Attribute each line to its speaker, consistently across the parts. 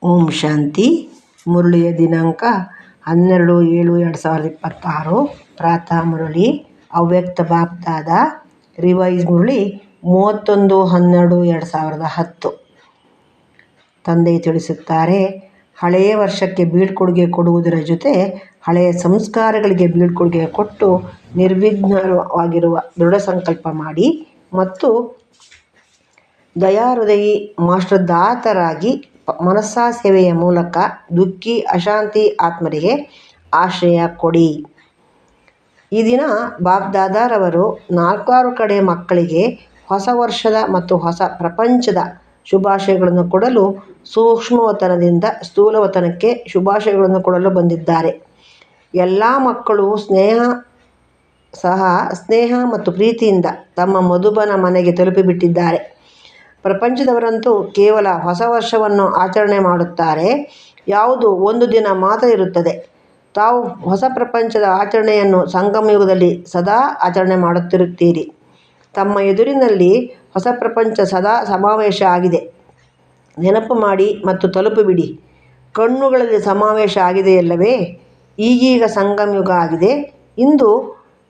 Speaker 1: ಓಂ ಶಾಂತಿ. ಮುರಳಿಯ ದಿನಾಂಕ 12/7/2026. ಪ್ರಾತಃ ಮುರಳಿ ಅವ್ಯಕ್ತ ಬಾಪ್ದಾದ ರಿವೈಸ್ ಮುರಳಿ 31/12/2010. ತಂದೆ ತಿಳಿಸುತ್ತಾರೆ, ಹಳೆಯ ವರ್ಷಕ್ಕೆ ಬೀಳ್ಕೊಡುಗೆ ಕೊಡುವುದರ ಜೊತೆ ಹಳೆಯ ಸಂಸ್ಕಾರಗಳಿಗೆ ಬೀಳ್ಕೊಡುಗೆ ಕೊಟ್ಟು ನಿರ್ವಿಘ್ನವಾಗಿರುವ ದೃಢ ಸಂಕಲ್ಪ ಮಾಡಿ ಮತ್ತು ದಯಾಹೃದಯಿ ಮಾಸ್ಟರ್ ದಾತರಾಗಿ ಮನಸ್ಸಾ ಸೇವೆಯ ಮೂಲಕ ದುಃಖಿ ಅಶಾಂತಿ ಆತ್ಮರಿಗೆ ಆಶ್ರಯ ಕೊಡಿ. ಈ ದಿನ ಬಾಪ್ದಾದಾರವರು 4 ಕಡೆ ಮಕ್ಕಳಿಗೆ ಹೊಸ ವರ್ಷದ ಮತ್ತು ಹೊಸ ಪ್ರಪಂಚದ ಶುಭಾಶಯಗಳನ್ನು ಕೊಡಲು ಸೂಕ್ಷ್ಮವತನದಿಂದ ಸ್ಥೂಲವತನಕ್ಕೆ ಶುಭಾಶಯಗಳನ್ನು ಕೊಡಲು ಬಂದಿದ್ದಾರೆ. ಎಲ್ಲ ಮಕ್ಕಳು ಸ್ನೇಹ ಮತ್ತು ಪ್ರೀತಿಯಿಂದ ತಮ್ಮ ಮಧುಬನ ಮನೆಗೆ ತಲುಪಿಬಿಟ್ಟಿದ್ದಾರೆ. ಪ್ರಪಂಚದವರಂತೂ ಕೇವಲ ಹೊಸ ವರ್ಷವನ್ನು ಆಚರಣೆ ಮಾಡುತ್ತಾರೆ. ಯಾವುದು ಒಂದು ದಿನ ಮಾತ್ರ ಇರುತ್ತದೆ. ತಾವು ಹೊಸ ಪ್ರಪಂಚದ ಆಚರಣೆಯನ್ನು ಸಂಗಮಯುಗದಲ್ಲಿ ಸದಾ ಆಚರಣೆ ಮಾಡುತ್ತಿರುತ್ತೀರಿ. ತಮ್ಮ ಎದುರಿನಲ್ಲಿ ಹೊಸ ಪ್ರಪಂಚ ಸದಾ ಸಮಾವೇಶ ಆಗಿದೆ. ನೆನಪು ಮಾಡಿ ಮತ್ತು ತಲುಪಿಬಿಡಿ. ಕಣ್ಣುಗಳಲ್ಲಿ ಸಮಾವೇಶ ಆಗಿದೆಯಲ್ಲವೇ? ಈಗೀಗ ಸಂಗಮಯುಗ ಆಗಿದೆ. ಇಂದು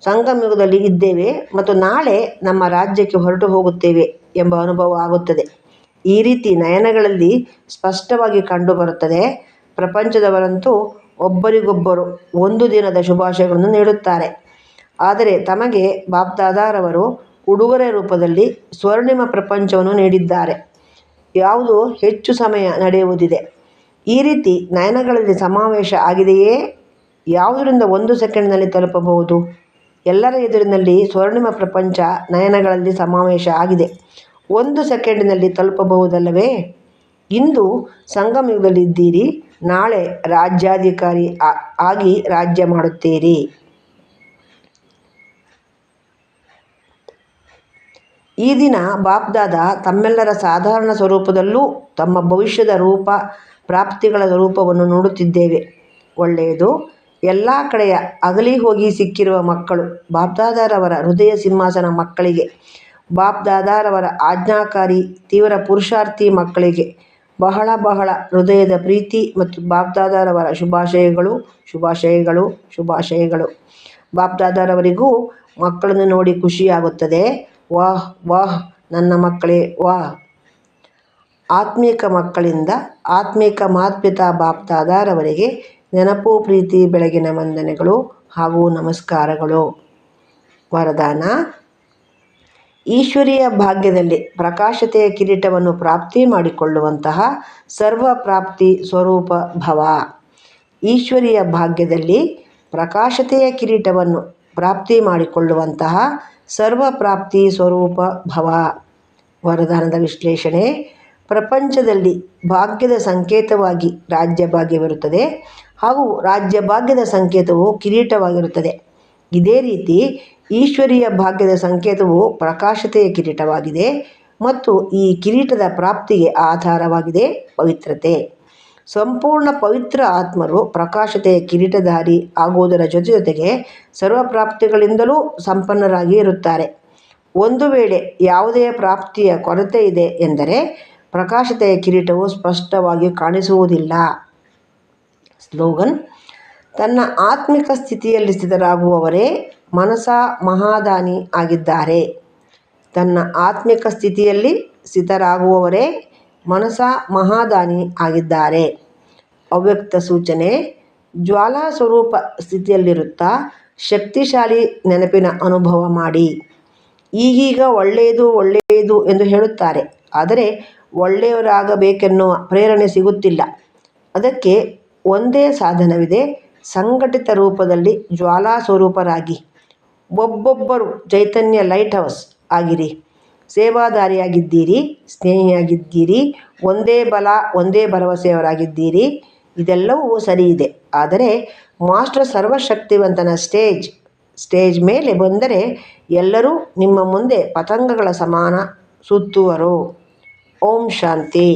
Speaker 1: ಸಂಗಮಯುಗದಲ್ಲಿ ಇದ್ದೇವೆ ಮತ್ತು ನಾಳೆ ನಮ್ಮ ರಾಜ್ಯಕ್ಕೆ ಹೊರಟು ಹೋಗುತ್ತೇವೆ ಎಂಬ ಅನುಭವ ಆಗುತ್ತದೆ. ಈ ರೀತಿ ನಯನಗಳಲ್ಲಿ ಸ್ಪಷ್ಟವಾಗಿ ಕಂಡುಬರುತ್ತದೆ. ಪ್ರಪಂಚದವರಂತೂ ಒಬ್ಬರಿಗೊಬ್ಬರು ಒಂದು ದಿನದ ಶುಭಾಶಯಗಳನ್ನು ನೀಡುತ್ತಾರೆ. ಆದರೆ ತಮಗೆ ಬಾಪ್ದಾದಾರವರು ಉಡುಗೊರೆ ರೂಪದಲ್ಲಿ ಸ್ವರ್ಣಿಮ ಪ್ರಪಂಚವನ್ನು ನೀಡಿದ್ದಾರೆ. ಯಾವುದು ಹೆಚ್ಚು ಸಮಯ ನಡೆಯುವುದಿದೆ. ಈ ರೀತಿ ನಯನಗಳಲ್ಲಿ ಸಮಾವೇಶ ಆಗಿದೆಯೇ? ಯಾವುದರಿಂದ 1 ಸೆಕೆಂಡ್ನಲ್ಲಿ ತಲುಪಬಹುದು? ಎಲ್ಲರ ಎದುರಿನಲ್ಲಿ ಸ್ವರ್ಣಿಮ ಪ್ರಪಂಚ ನಯನಗಳಲ್ಲಿ ಸಮಾವೇಶ ಆಗಿದೆ. 1 ಸೆಕೆಂಡಿನಲ್ಲಿ ತಲುಪಬಹುದಲ್ಲವೇ? ಇಂದು ಸಂಗಮಯುಗದಲ್ಲಿ ಇದ್ದೀರಿ. ನಾಳೆ ರಾಜ್ಯಾಧಿಕಾರಿ ಆಗಿ ರಾಜ್ಯ ಮಾಡುತ್ತೀರಿ. ಈ ದಿನ ಬಾಪ್ದಾದ ತಮ್ಮೆಲ್ಲರ ಸಾಧಾರಣ ಸ್ವರೂಪದಲ್ಲೂ ತಮ್ಮ ಭವಿಷ್ಯದ ರೂಪ ಪ್ರಾಪ್ತಿಗಳ ರೂಪವನ್ನು ನೋಡುತ್ತಿದ್ದೇವೆ. ಒಳ್ಳೆಯದು. ಎಲ್ಲ ಕಡೆಯ ಅಗಲಿ ಹೋಗಿ ಸಿಕ್ಕಿರುವ ಮಕ್ಕಳು ಬಾಪ್ದಾದಾರವರ ಹೃದಯ ಸಿಂಹಾಸನ ಮಕ್ಕಳಿಗೆ, ಬಾಪ್ದಾದಾರವರ ಆಜ್ಞಾಕಾರಿ ತೀವ್ರ ಪುರುಷಾರ್ಥಿ ಮಕ್ಕಳಿಗೆ ಬಹಳ ಹೃದಯದ ಪ್ರೀತಿ ಮತ್ತು ಬಾಪ್ದಾದಾರವರ ಶುಭಾಶಯಗಳು ಶುಭಾಶಯಗಳು ಶುಭಾಶಯಗಳು. ಬಾಪ್ದಾದಾರವರಿಗೂ ಮಕ್ಕಳನ್ನು ನೋಡಿ ಖುಷಿಯಾಗುತ್ತದೆ. ವಾಹ್ ವಾಹ್, ನನ್ನ ಮಕ್ಕಳೇ ವಾಹ್. ಆತ್ಮಿಕ ಮಕ್ಕಳಿಂದ ಆತ್ಮಿಕ ಮಾತ್ಪಿತಾ ಬಾಪ್ದಾದಾರವರಿಗೆ ನೆನಪು ಪ್ರೀತಿ ಬೆಳಗಿನ ವಂದನೆಗಳು ಹಾಗೂ ನಮಸ್ಕಾರಗಳು. ವರದಾನ: ಈಶ್ವರೀಯ ಭಾಗ್ಯದಲ್ಲಿ ಪ್ರಕಾಶತೆಯ ಕಿರೀಟವನ್ನು ಪ್ರಾಪ್ತಿ ಮಾಡಿಕೊಳ್ಳುವಂತಹ ಸರ್ವ ಪ್ರಾಪ್ತಿ ಸ್ವರೂಪ ಭವ. ಈಶ್ವರೀಯ ಭಾಗ್ಯದಲ್ಲಿ ಪ್ರಕಾಶತೆಯ ಕಿರೀಟವನ್ನು ಪ್ರಾಪ್ತಿ ಮಾಡಿಕೊಳ್ಳುವಂತಹ ಸರ್ವ ಪ್ರಾಪ್ತಿ ಸ್ವರೂಪ ಭವ. ವರದಾನದ ವಿಶ್ಲೇಷಣೆ: ಪ್ರಪಂಚದಲ್ಲಿ ಭಾಗ್ಯದ ಸಂಕೇತವಾಗಿ ರಾಜ್ಯ ಭಾಗ್ಯವಿರುತ್ತದೆ ಹಾಗೂ ರಾಜ್ಯ ಭಾಗ್ಯದ ಸಂಕೇತವು ಕಿರೀಟವಾಗಿರುತ್ತದೆ. ಇದೇ ರೀತಿ ಈಶ್ವರೀಯ ಭಾಗ್ಯದ ಸಂಕೇತವು ಪ್ರಕಾಶತೆಯ ಕಿರೀಟವಾಗಿದೆ ಮತ್ತು ಈ ಕಿರೀಟದ ಪ್ರಾಪ್ತಿಗೆ ಆಧಾರವಾಗಿದೆ ಪವಿತ್ರತೆ. ಸಂಪೂರ್ಣ ಪವಿತ್ರ ಆತ್ಮರು ಪ್ರಕಾಶತೆಯ ಕಿರೀಟಧಾರಿ ಆಗುವುದರ ಜೊತೆಗೆ ಸರ್ವಪ್ರಾಪ್ತಿಗಳಿಂದಲೂ ಸಂಪನ್ನರಾಗಿ ಇರುತ್ತಾರೆ. ಒಂದು ವೇಳೆ ಯಾವುದೇ ಪ್ರಾಪ್ತಿಯ ಕೊರತೆ ಇದೆ ಎಂದರೆ ಪ್ರಕಾಶತೆಯ ಕಿರೀಟವು ಸ್ಪಷ್ಟವಾಗಿ ಕಾಣಿಸುವುದಿಲ್ಲ. ಸ್ಲೋಗನ್: ತನ್ನ ಆತ್ಮಿಕ ಸ್ಥಿತಿಯಲ್ಲಿ ಸ್ಥಿತರಾಗುವವರೇ ಮನಸಾ ಮಹಾದಾನಿ ಆಗಿದ್ದಾರೆ. ತನ್ನ ಆತ್ಮಿಕ ಸ್ಥಿತಿಯಲ್ಲಿ ಸ್ಥಿತರಾಗುವವರೇ ಮನಸಾ ಮಹಾದಾನಿ ಆಗಿದ್ದಾರೆ. ಅವ್ಯಕ್ತ ಸೂಚನೆ: ಜ್ವಾಲಾ ಸ್ವರೂಪ ಸ್ಥಿತಿಯಲ್ಲಿರುತ್ತಾ ಶಕ್ತಿಶಾಲಿ ನೆನಪಿನ ಅನುಭವ ಮಾಡಿ. ಈಗೀಗ ಒಳ್ಳೆಯದು ಎಂದು ಹೇಳುತ್ತಾರೆ, ಆದರೆ ಒಳ್ಳೆಯವರಾಗಬೇಕೆನ್ನುವ ಪ್ರೇರಣೆ ಸಿಗುತ್ತಿಲ್ಲ. ಅದಕ್ಕೆ ಒಂದೇ ಸಾಧನವಿದೆ: ಸಂಘಟಿತ ರೂಪದಲ್ಲಿ ಜ್ವಾಲಾ ಸ್ವರೂಪರಾಗಿ ಒಬ್ಬೊಬ್ಬರು ಚೈತನ್ಯ ಲೈಟ್ ಹೌಸ್ ಆಗಿರಿ. ಸೇವಾದಾರಿಯಾಗಿದ್ದೀರಿ, ಸ್ನೇಹಿಯಾಗಿದ್ದೀರಿ, ಒಂದೇ ಬಲ ಒಂದೇ ಭರವಸೆಯವರಾಗಿದ್ದೀರಿ. ಇದೆಲ್ಲವೂ ಸರಿಯಿದೆ. ಆದರೆ ಮಾಸ್ಟರ್ ಸರ್ವಶಕ್ತಿವಂತನ ಸ್ಟೇಜ್ ಮೇಲೆ ಬಂದರೆ ಎಲ್ಲರೂ ನಿಮ್ಮ ಮುಂದೆ ಪತಂಗಗಳ ಸಮಾನ ಸುತ್ತುವರು. ಓಂ ಶಾಂತಿ.